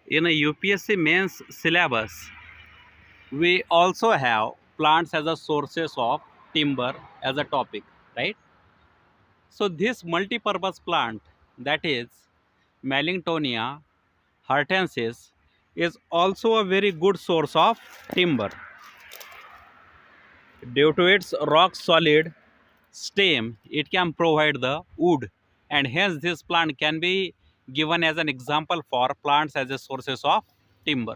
In a UPSC mains syllabus, we also have plants as a sources of timber as a topic, right? So this multi-purpose plant, that is Millingtonia hortensis, is also a very good source of timber. Due to its rock solid stem, it can provide the wood, and hence this plant can be given as an example for plants as a sources of timber.